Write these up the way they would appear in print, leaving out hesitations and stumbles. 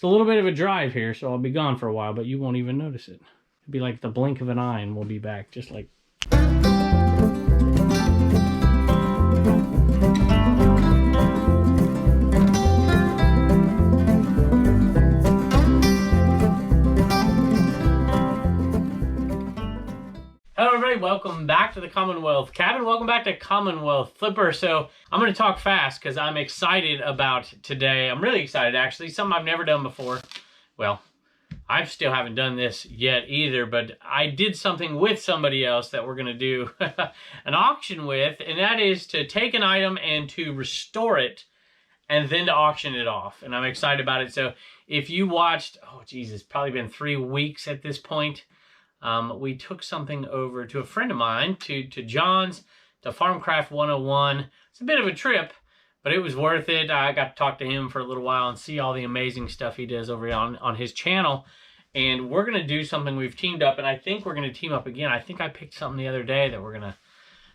It's a little bit of a drive here, so I'll be gone for a while, but you won't even notice it. It'll be like the blink of an eye and we'll be back, just like... Hello everybody, welcome back to the Commonwealth cabin. Welcome back to Commonwealth Flipper. So I'm going to talk fast because I'm excited about today. I'm really excited actually, something I've never done before. Well, I still haven't done this yet either, but I did something with somebody else that we're going to do an auction with, and that is to take an item and to restore it and then to auction it off. And I'm excited about it. So if you watched, oh geez, it's probably been 3 weeks at this point. We took something over to a friend of mine, to John's, to Farmcraft 101. It's a bit of a trip, but it was worth it. I got to talk to him for a little while and see all the amazing stuff he does over on his channel. And we're going to do something. We've teamed up, and I think we're going to team up again. I think I picked something the other day that we're going to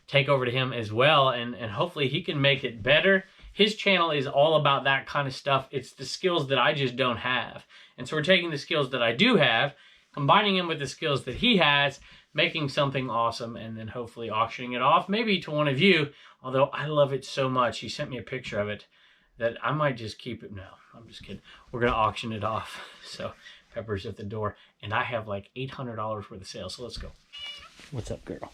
take over to him as well, and hopefully he can make it better. His channel is all about that kind of stuff. It's the skills that I just don't have. And so we're taking the skills that I do have, combining them with the skills that he has, making something awesome, and then hopefully auctioning it off, maybe to one of you, although I love it so much. He sent me a picture of it that I might just keep it. No, I'm just kidding. We're going to auction it off. So Pepper's at the door, and I have like $800 worth of sales, so let's go. What's up, girl?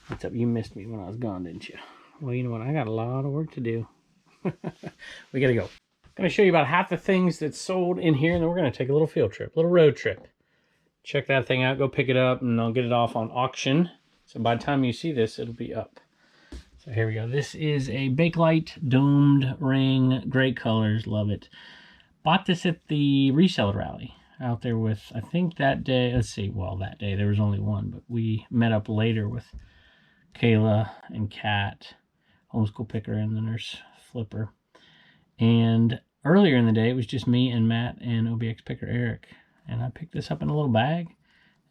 What's up? You missed me when I was gone, didn't you? Well, you know what? I got a lot of work to do. We got to go. I'm going to show you about half the things that's sold in here, and then we're going to take a little field trip, a little road trip. Check that thing out, go pick it up, and I'll get it off on auction. So by the time you see this, it'll be up. So here we go. This is a Bakelite domed ring, great colors, love it. Bought this at the reseller rally out there with, I think that day, let's see, well, that day there was only one, but we met up later with Kayla and Kat, homeschool picker, and then there's Flipper. And earlier in the day, it was just me and Matt and OBX picker Eric. And I picked this up in a little bag.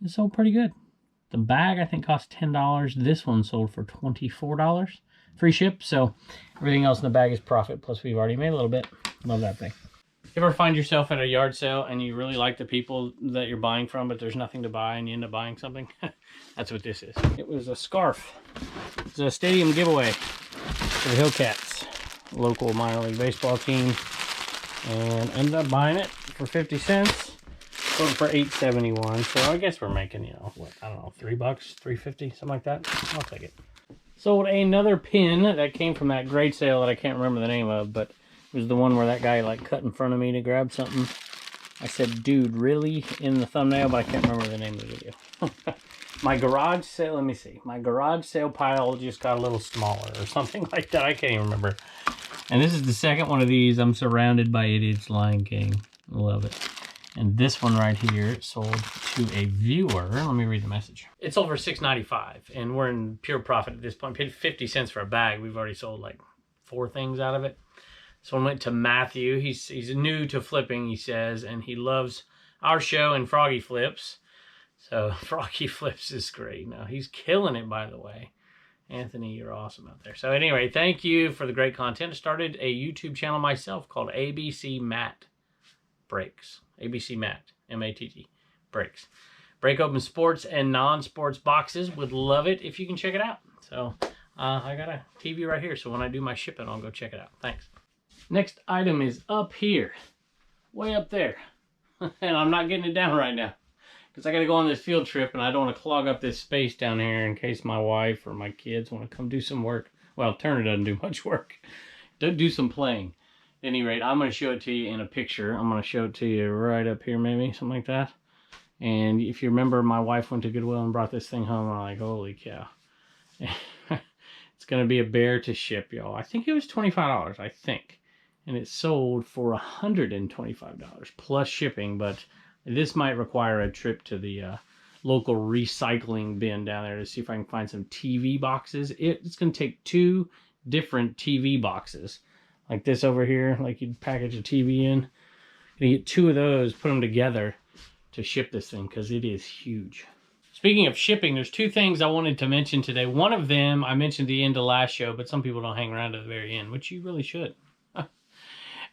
It sold pretty good. The bag, I think, cost $10. This one sold for $24. Free ship, so everything else in the bag is profit. Plus, we've already made a little bit. Love that thing. You ever find yourself at a yard sale and you really like the people that you're buying from, but there's nothing to buy and you end up buying something? That's what this is. It was a scarf. It's a stadium giveaway for the Hillcats, local minor league baseball team. And ended up buying it for 50 cents. Sold it for $8.71, so I guess we're making, you know, what, I don't know, $3, $3.50, something like that. I'll take it. Sold another pin that came from that great sale that I can't remember the name of, but it was the one where that guy like cut in front of me to grab something. I said, dude, really, in the thumbnail, but I can't remember the name of the video. My garage sale, let me see. My garage sale pile just got a little smaller or something like that. I can't even remember. And this is the second one of these. I'm surrounded by idiots, Lion King. Love it. And this one right here sold to a viewer. Let me read the message. It sold for $6.95, and we're in pure profit at this point. Paid 50 cents for a bag. We've already sold like 4 things out of it. This one went to Matthew. He's new to flipping, he says, and he loves our show and Froggy Flips. So Froggy Flips is great. Now he's killing it, by the way. Anthony, you're awesome out there. So anyway, thank you for the great content. I started a YouTube channel myself called ABC Matt Breaks. ABC Matt, M-A-T-T, Breaks. Break open sports and non-sports boxes. Would love it if you can check it out. So I got a TV right here, so when I do my shipping, I'll go check it out. Thanks. Next item is up here, way up there. And I'm not getting it down right now because I got to go on this field trip, and I don't want to clog up this space down here in case my wife or my kids want to come do some work. Well, Turner doesn't do much work. Do some playing. At any rate, I'm going to show it to you in a picture. I'm going to show it to you right up here, maybe, something like that. And if you remember, my wife went to Goodwill and brought this thing home. I'm like, holy cow. It's going to be a bear to ship, y'all. I think it was $25, I think. And it sold for $125 plus shipping, but this might require a trip to the local recycling bin down there to see if I can find some TV boxes. It's going to take 2 different TV boxes. Like this over here, like you'd package a TV in. You get 2 of those, put them together to ship this thing because it is huge. Speaking of shipping, there's 2 things I wanted to mention today. One of them I mentioned at the end of last show, but some people don't hang around to the very end, which you really should.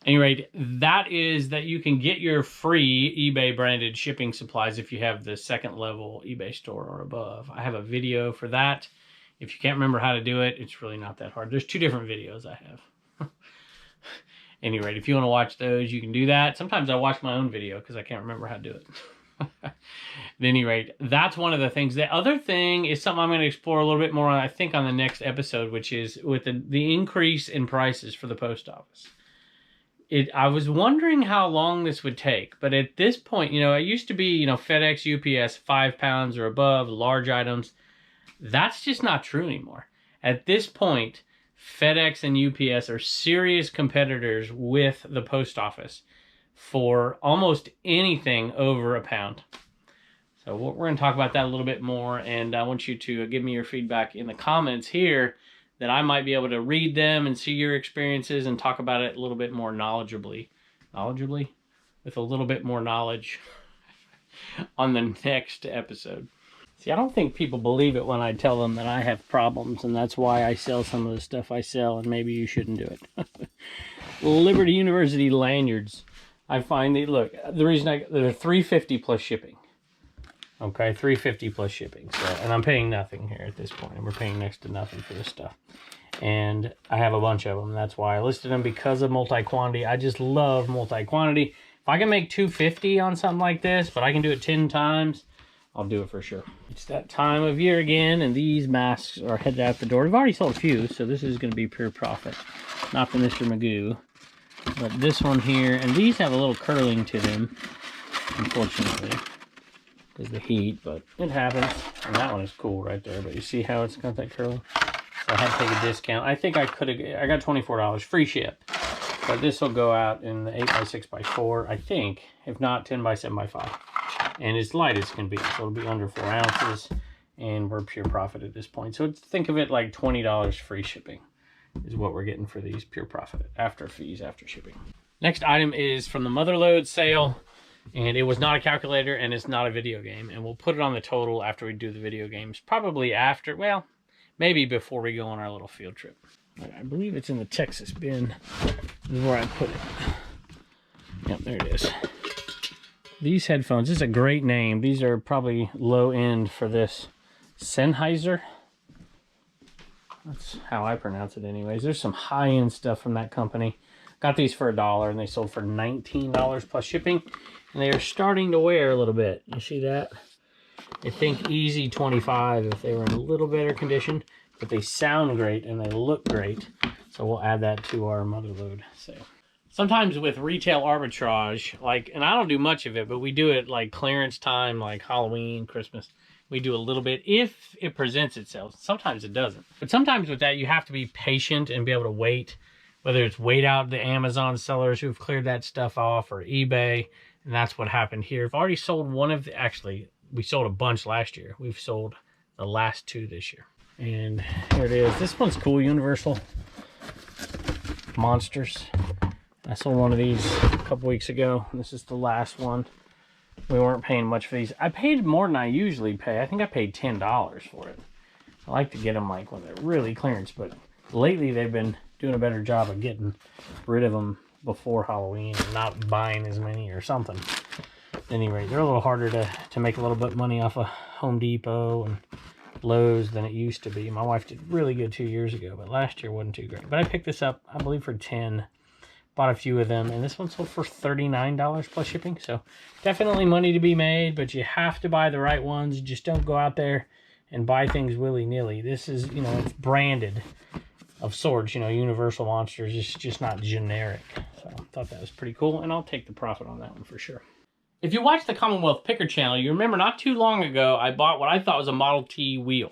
any rate, that is that you can get your free eBay branded shipping supplies if you have the second level eBay store or above. I have a video for that. If you can't remember how to do it, it's really not that hard. There's 2 different videos I have. Any rate, if you want to watch those, you can do that. Sometimes I watch my own video because I can't remember how to do it. At any rate, that's one of the things. The other thing is something I'm going to explore a little bit more on, I think, on the next episode, which is with the increase in prices for the post office. I was wondering how long this would take, but at this point, you know, it used to be, you know, FedEx, UPS, 5 pounds or above, large items. That's just not true anymore. At this point, FedEx and UPS are serious competitors with the post office for almost anything over a pound. So we're going to talk about that a little bit more, and I want you to give me your feedback in the comments here, that I might be able to read them and see your experiences and talk about it a little bit more knowledgeably, with a little bit more knowledge on the next episode. See, I don't think people believe it when I tell them that I have problems, and that's why I sell some of the stuff I sell, and maybe you shouldn't do it. Liberty University lanyards. I find they, look, the reason they're $3.50 plus shipping. Okay, $3.50 plus shipping. So, and I'm paying nothing here at this point. And we're paying next to nothing for this stuff. And I have a bunch of them. That's why I listed them, because of multi-quantity. I just love multi-quantity. If I can make $2.50 on something like this, but I can do it 10 times, I'll do it for sure. It's that time of year again, and these masks are headed out the door. We've already sold a few, so this is going to be pure profit. Not the Mr. Magoo, but this one here, and these have a little curling to them, unfortunately, because of the heat, but it happens. And that one is cool right there, but you see how it's got that curling? So I had to take a discount. I think I got $24, free ship. But this will go out in the 8x6x4, I think, if not 10x7x5. And it's light as can be, so it'll be under 4 ounces, and we're pure profit at this point. So think of it like $20 free shipping is what we're getting for these, pure profit, after fees, after shipping. Next item is from the Motherload sale, and it was not a calculator, and it's not a video game, and we'll put it on the total after we do the video games, probably after, well, maybe before we go on our little field trip. I believe it's in the Texas bin, is where I put it. Yep, there it is. These headphones, this is a great name. These are probably low end for this. Sennheiser. That's how I pronounce it anyways. There's some high end stuff from that company. Got these for $1 and they sold for $19 plus shipping. And they are starting to wear a little bit. You see that? I think easy 25 if they were in a little better condition. But they sound great and they look great. So we'll add that to our Motherload sale. Sometimes with retail arbitrage, like, and I don't do much of it, but we do it like clearance time, like Halloween, Christmas. We do a little bit if it presents itself. Sometimes it doesn't. But sometimes with that, you have to be patient and be able to wait, whether it's wait out the Amazon sellers who've cleared that stuff off, or eBay, and that's what happened here. I've already sold one of the, actually, we sold a bunch last year. We've sold the last 2 this year. And here it is. This one's cool, Universal Monsters. I sold one of these a couple weeks ago. This is the last one. We weren't paying much for these. I paid more than I usually pay. I think I paid $10 for it. I like to get them like when they're really clearance, but lately they've been doing a better job of getting rid of them before Halloween and not buying as many or something. At any rate, they're a little harder to make a little bit of money off of Home Depot and Lowe's than it used to be. My wife did really good 2 years ago, but last year wasn't too great. But I picked this up, I believe, for $10. Bought a few of them, and this one sold for $39 plus shipping. So definitely money to be made, but you have to buy the right ones. You just don't go out there and buy things willy-nilly. This is, you know, it's branded of sorts, you know, Universal Monsters. It's just not generic. So I thought that was pretty cool, and I'll take the profit on that one for sure. If you watch the Commonwealth Picker channel, you remember not too long ago, I bought what I thought was a Model T wheel.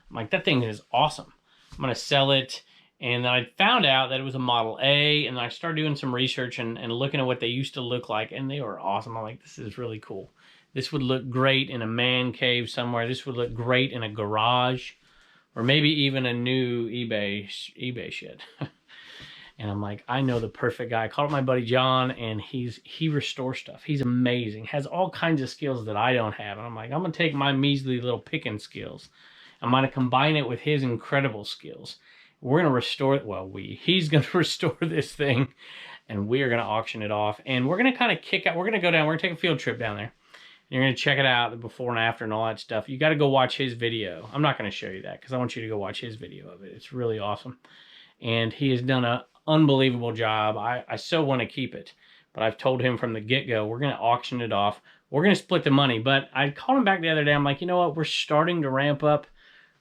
I'm like, that thing is awesome. I'm going to sell it. And then I found out that it was a Model A, and I started doing some research and looking at what they used to look like, and they were awesome. I'm like, this is really cool. This would look great in a man cave somewhere. This would look great in a garage, or maybe even a new eBay shed. And I'm like, I know the perfect guy. I called up my buddy John, and he restores stuff. He's amazing. Has all kinds of skills that I don't have. And I'm like, I'm going to take my measly little picking skills. I'm going to combine it with his incredible skills. We're going to restore it. Well, he's going to restore this thing and we are going to auction it off. And we're going to kind of kick out, we're going to go down, we're going to take a field trip down there. You're going to check it out, the before and after and all that stuff. You got to go watch his video. I'm not going to show you that because I want you to go watch his video of it. It's really awesome. And he has done an unbelievable job. I so want to keep it. But I've told him from the get-go, we're going to auction it off. We're going to split the money. But I called him back the other day. I'm like, you know what? We're starting to ramp up.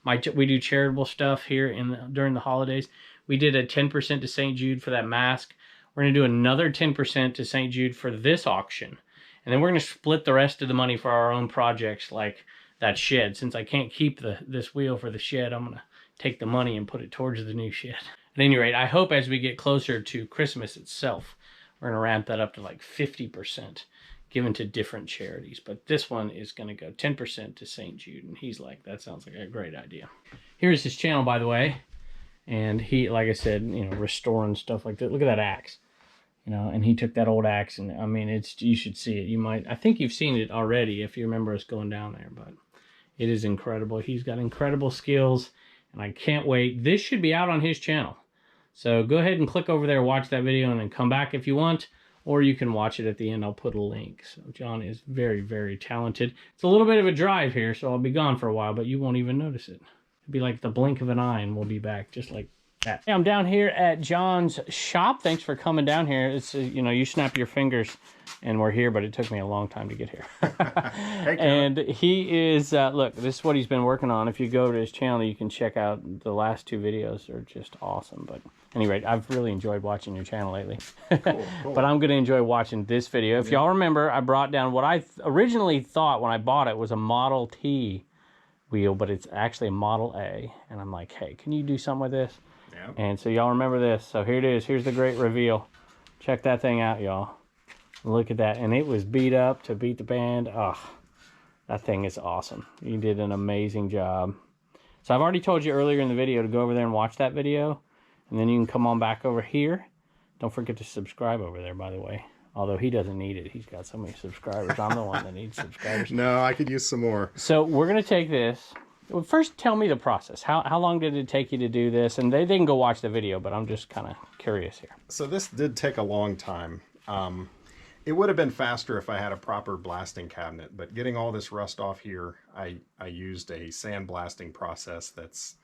We do charitable stuff here during the holidays. We did a 10% to St. Jude for that mask. We're going to do another 10% to St. Jude for this auction. And then we're going to split the rest of the money for our own projects like that shed. Since I can't keep this wheel for the shed, I'm going to take the money and put it towards the new shed. At any rate, I hope as we get closer to Christmas itself, we're going to ramp that up to like 50% given to different charities. But this one is going to go 10% to St. Jude. And he's like, that sounds like a great idea. Here's his channel, by the way. And he, like I said, you know, restoring stuff like that. Look at that axe. You know, and he took that old axe, and I mean, you should see it. I think you've seen it already if you remember us going down there, but it is incredible. He's got incredible skills, and I can't wait. This should be out on his channel. So go ahead and click over there, watch that video, and then come back if you want, or you can watch it at the end. I'll put a link. So John is very, very talented. It's a little bit of a drive here, so I'll be gone for a while, but you won't even notice it. It'll be like the blink of an eye, and we'll be back just like that. Hey, I'm down here at John's shop. Thanks for coming down here. It's you know, you snap your fingers and we're here, but it took me a long time to get here. Hey, and he is look, this is what he's been working on. If you go to his channel, you can check out the last 2 videos. They're just awesome. But anyway, I've really enjoyed watching your channel lately. Cool. But I'm going to enjoy watching this video. If y'all remember, I brought down what I originally thought when I bought it was a Model T wheel, but it's actually a Model A. And I'm like, hey, can you do something with this? Yep. And so y'all remember this. So here it is. Here's the great reveal. Check that thing out, y'all. Look at that. And it was beat up to beat the band. Oh, that thing is awesome. You did an amazing job. So I've already told you earlier in the video to go over there and watch that video. And then you can come on back over here. Don't forget to subscribe over there, by the way. Although he doesn't need it. He's got so many subscribers. I'm the one that needs subscribers. No, I could use some more. So we're going to take this. Well, first, tell me the process. How long did it take you to do this? And they can go watch the video, but I'm just kind of curious here. So this did take a long time. It would have been faster if I had a proper blasting cabinet, but getting all this rust off here, I used a sandblasting process that's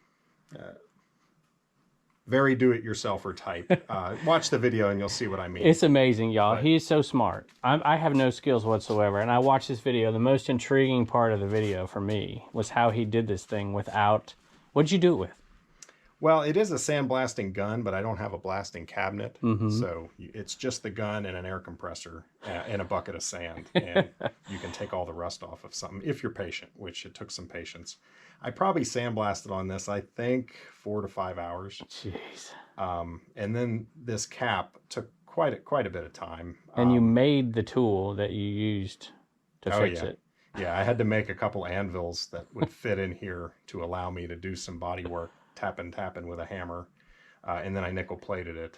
very do-it-yourselfer type. Watch the video and you'll see what I mean. It's amazing, y'all. He is so smart. I have no skills whatsoever, and I watched this video. The most intriguing part of the video for me was how he did this thing without... What'd you do it with? Well, it is a sandblasting gun, but I don't have a blasting cabinet. So it's just the gun and an air compressor and a bucket of sand. And you can take all the rust off of something if you're patient, which it took some patience. I probably sandblasted on this, I think, 4 to 5 hours. Jeez. And then this cap took quite a bit of time. And you made the tool that you used to fix it. Yeah, I had to make a couple anvils that would fit in here to allow me to do some body work, tapping with a hammer. And then I nickel plated it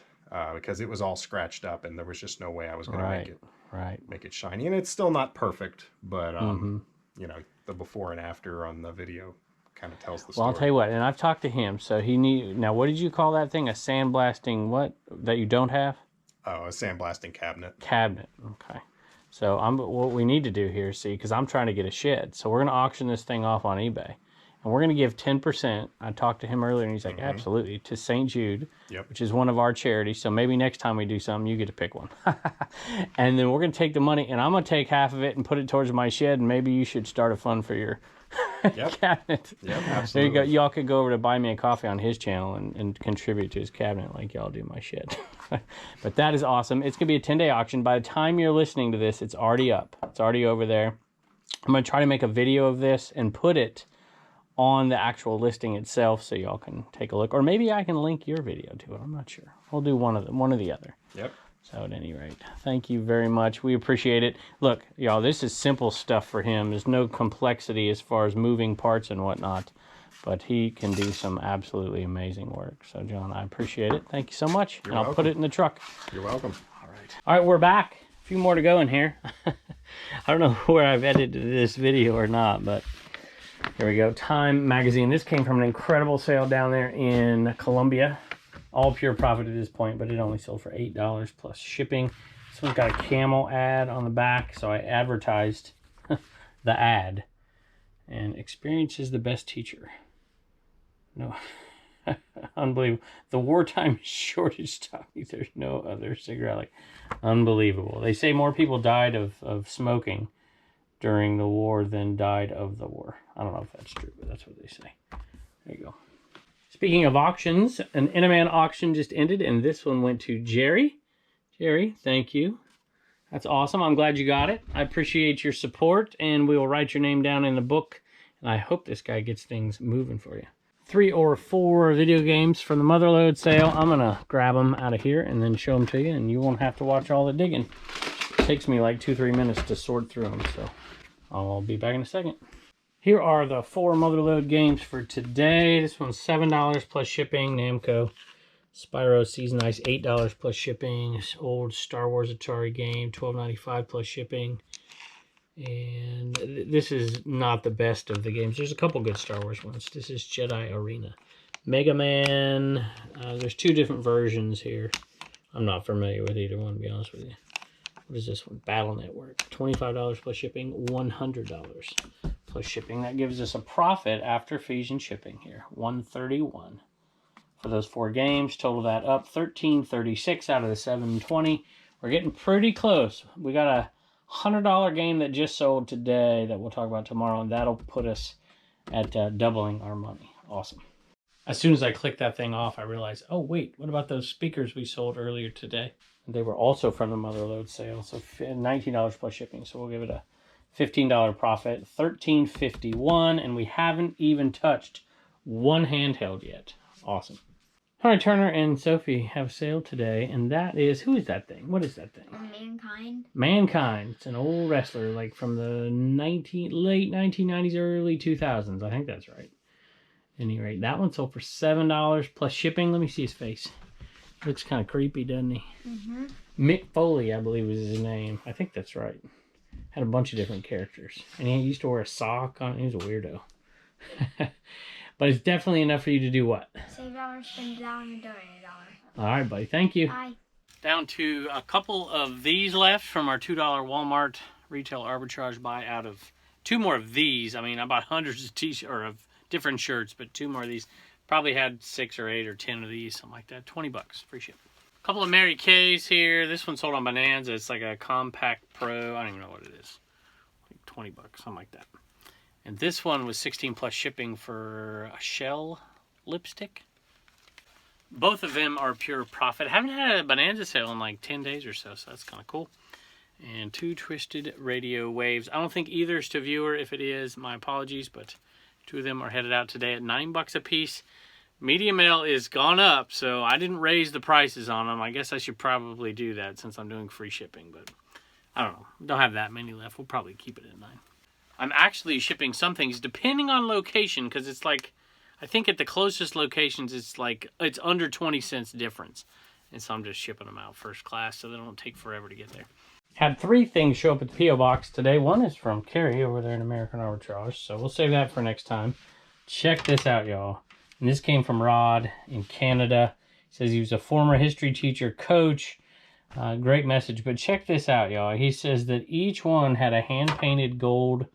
because it was all scratched up and there was just no way I was going to make it shiny. And it's still not perfect, but you know, the before and after on the video kind of tells the story. Well, I'll tell you what, and I've talked to him, so he need. Now, what did you call that thing? A sandblasting what that you don't have? Oh, a sandblasting cabinet. Cabinet. Okay. So what we need to do here, see, because I'm trying to get a shed, so we're going to auction this thing off on eBay, and we're going to give 10%. I talked to him earlier, and he's like, absolutely, to St. Jude, which is one of our charities. So maybe next time we do something, you get to pick one. And then we're going to take the money, and I'm going to take half of it and put it towards my shed, and maybe you should start a fund for your cabinet. Yep, absolutely. There you go. Y'all could go over to Buy Me a Coffee on his channel and contribute to his cabinet like y'all do my shed. But that is awesome. It's going to be a 10-day auction. By the time you're listening to this, it's already up. It's already over there. I'm going to try to make a video of this and put it on the actual listing itself so y'all can take a look. Or maybe I can link your video to it. I'm not sure. We'll do one or the other. Yep. So at any rate, thank you very much. We appreciate it. Look, y'all, this is simple stuff for him. There's no complexity as far as moving parts and whatnot. But he can do some absolutely amazing work. So, John, I appreciate it. Thank you so much. You're and I'll welcome. put it in the truck. You're welcome. All right, we're back. A few more to go in here. I don't know where I've edited this video or not, but here we go. Time magazine. This came from an incredible sale down there in Columbia. All pure profit at this point, but it only sold for $8 plus shipping. This one's got a camel ad on the back, so I advertised the ad. And experience is the best teacher. No, unbelievable. The wartime shortage taught me there's no other cigarette like. Unbelievable. They say more people died of smoking during the war than died of the war. I don't know if that's true, but that's what they say. There you go. Speaking of auctions, an Inaman auction just ended, and this one went to Jerry. Jerry, thank you. That's awesome. I'm glad you got it. I appreciate your support, and we will write your name down in the book, and I hope this guy gets things moving for you. 3 or 4 video games from the Motherload sale. I'm going to grab them out of here and then show them to you, and you won't have to watch all the digging. It takes me like 2-3 minutes to sort through them, so I'll be back in a second. Here are the 4 Motherload games for today. This one's $7 plus shipping. Namco Spyro Season Ice, $8 plus shipping. This old Star Wars Atari game, $12.95 plus shipping. And this is not the best of the games. There's a couple good Star Wars ones. This is Jedi Arena. Mega Man. There's 2 different versions here. I'm not familiar with either one, to be honest with you. What is this one? Battle Network. $25 plus shipping. $100 plus shipping. That gives us a profit after fees and shipping here. $131 for those 4 games. Total that up. $1336 out of the $720. We're getting pretty close. We got a $100 game that just sold today that we'll talk about tomorrow, and that'll put us at doubling our money. Awesome. As soon as I clicked that thing off, I realized, oh wait, what about those speakers we sold earlier today? They were also from the Motherload sale, so $19 plus shipping. So we'll give it a $15 profit, $13.51, and we haven't even touched one handheld yet. Awesome. All right, Turner and Sophie have a sale today, and that is, who is that thing? What is that thing? Mankind. Mankind. It's an old wrestler, like from the late 1990s, early 2000s. I think that's right. At any rate, that one sold for $7 plus shipping. Let me see his face. Looks kind of creepy, doesn't he? Mm-hmm. Mick Foley, I believe, was his name. I think that's right. Had a bunch of different characters. And he used to wear a sock on it. He was a weirdo. But it's definitely enough for you to do what? Save $1, spend $1, and donate $1. All right, buddy. Thank you. Bye. Down to a couple of these left from our $2 Walmart retail arbitrage buy out of 2 more of these. I mean, I bought hundreds of t-shirts or of different shirts, but 2 more of these. Probably had 6 or 8 or 10 of these, something like that. $20, free ship. A couple of Mary Kay's here. This one sold on Bonanza. It's like a Compact Pro. I don't even know what it is. Like $20, something like that. And this one was 16 plus shipping for a Shell lipstick. Both of them are pure profit. Haven't had a Bonanza sale in like 10 days or so, so that's kind of cool. And 2 Twisted Radio Waves. I don't think either is to viewer. If it is, my apologies, but 2 of them are headed out today at $9 a piece. Media mail is gone up, so I didn't raise the prices on them. I guess I should probably do that since I'm doing free shipping, but I don't know. Don't have that many left. We'll probably keep it at 9. I'm actually shipping some things depending on location, because it's like, I think at the closest locations it's under 20 cents difference. And so I'm just shipping them out first class so they don't take forever to get there. Had 3 things show up at the P.O. Box today. One is from Carrie over there in American Arbitrage, so we'll save that for next time. Check this out, y'all. And this came from Rod in Canada. He says he was a former history teacher, coach. Great message. But check this out, y'all. He says that each one had a hand-painted gold,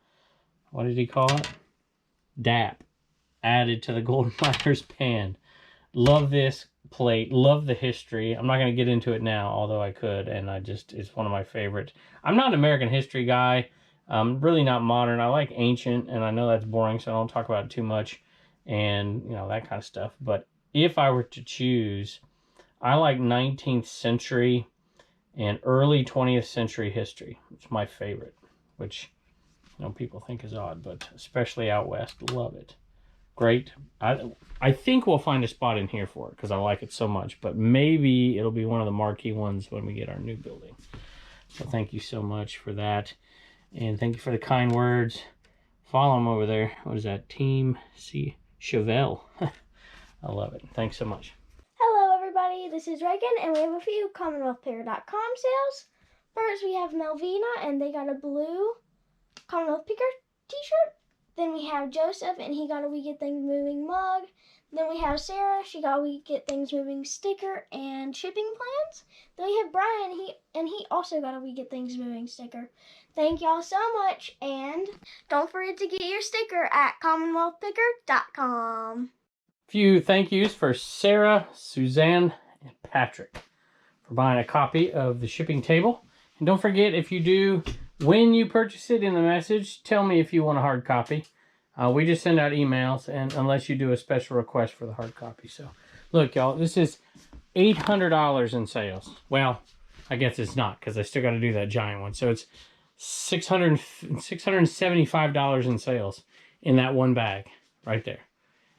what did he call it? DAP added to the gold miner's pan. Love this plate. Love the history. I'm not going to get into it now, although I could, and it's one of my favorites. I'm not an American history guy. I'm really not modern. I like ancient, and I know that's boring, so I don't talk about it too much, and you know, that kind of stuff. But if I were to choose, I like 19th century and early 20th century history. It's my favorite, which, you know, people think is odd, but especially out west, love it. Great. I think we'll find a spot in here for it because I like it so much, but maybe it'll be one of the marquee ones when we get our new building. So thank you so much for that. And thank you for the kind words. Follow them over there. What is that? Team C. Chevelle. I love it. Thanks so much. Hello, everybody. This is Reagan, and we have a few CommonwealthPicker.com sales. First, we have Melvina, and they got a blue Commonwealth Picker t-shirt. Then we have Joseph, and he got a We Get Things Moving mug. Then we have Sarah. She got We Get Things Moving sticker and shipping plans. Then we have Brian. He also got a We Get Things Moving sticker. Thank y'all so much, and don't forget to get your sticker at commonwealthpicker.com. Few thank yous for Sarah, Suzanne, and Patrick for buying a copy of the shipping table. And don't forget, if you do, when you purchase it in the message, tell me if you want a hard copy. We just send out emails, and unless you do a special request for the hard copy. So, look, y'all, this is $800 in sales. Well, I guess it's not, because I still got to do that giant one. So it's $675 in sales in that one bag right there.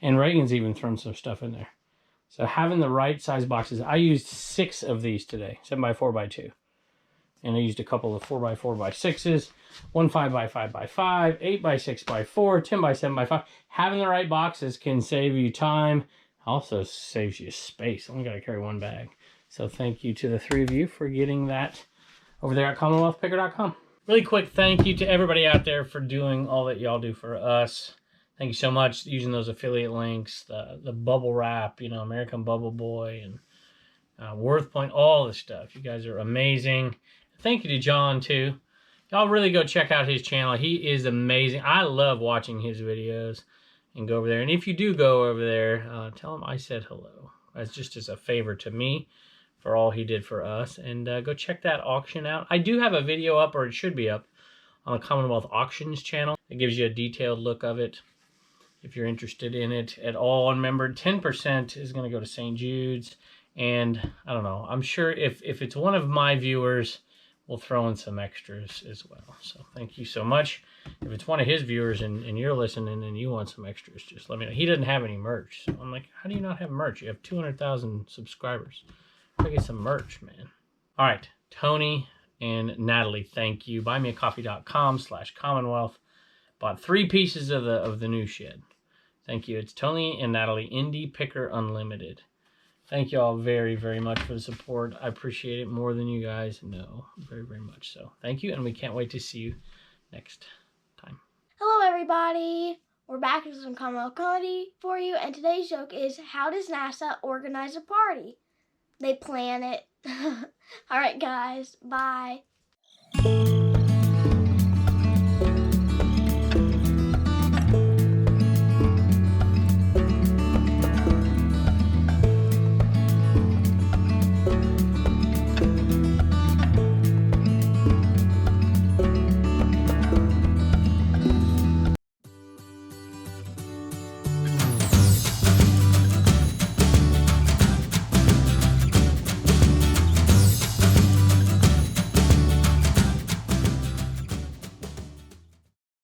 And Reagan's even thrown some stuff in there. So having the right size boxes. I used 6 of these today, 7x4x2. And I used a couple of 4x4x6s, one 5x5x5, 8x6x4, 10x7x5. Having the right boxes can save you time. Also saves you space. I only got to carry one bag. So thank you to the 3 of you for getting that over there at CommonwealthPicker.com. Really quick thank you to everybody out there for doing all that y'all do for us. Thank you so much using those affiliate links, the bubble wrap, you know, American Bubble Boy, and Worth Point, all this stuff. You guys are amazing. Thank you to John, too. Y'all really go check out his channel. He is amazing. I love watching his videos and go over there. And if you do go over there, tell him I said hello. That's just as a favor to me for all he did for us. And go check that auction out. I do have a video up, or it should be up, on the Commonwealth Auctions channel. It gives you a detailed look of it if you're interested in it at all. And remember, 10% is going to go to St. Jude's. And I don't know, I'm sure if it's one of my viewers, we'll throw in some extras as well. So thank you so much. If it's one of his viewers and you're listening and you want some extras, just let me know. He doesn't have any merch. So I'm like, how do you not have merch? You have 200,000 subscribers. Gotta get some merch, man. All right, Tony and Natalie, thank you. Buymeacoffee.com/Commonwealth. Bought 3 pieces of the new shed. Thank you. It's Tony and Natalie, Indie Picker Unlimited. Thank you all very, very much for the support. I appreciate it more than you guys know. Very, very much so. Thank you, and we can't wait to see you next time. Hello, everybody. We're back with some Commonwealth comedy for you, and today's joke is, how does NASA organize a party? They plan it. All right, guys. Bye.